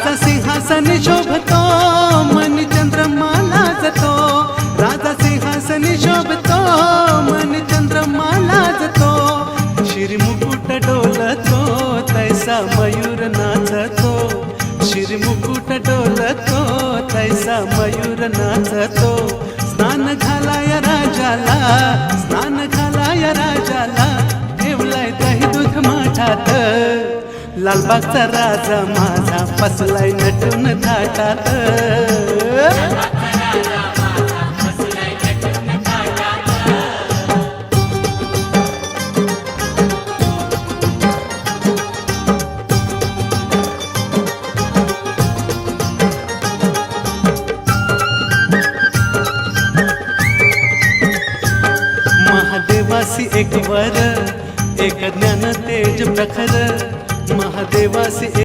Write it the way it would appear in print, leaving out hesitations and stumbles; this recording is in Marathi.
राजा सिंहासन शोभतो मन चंद्रमा लाजतो, राजा सिंहासन शोभतो मन चंद्रमा लाजतो, शिरमुकुट डोलतो तैसा मयूर नाचतो, शिरमुकुट डोलतो तैसा मयूर नाचतो, स्नान घालाया राजाला, स्नान घालाया राजाला, ठेवलाय दही दूध माठात, लालबागचा राजा माझा बसलाय नटून थाटात. महादेवासी एक वर एक ज्ञान तेज प्रखर, महादेवासी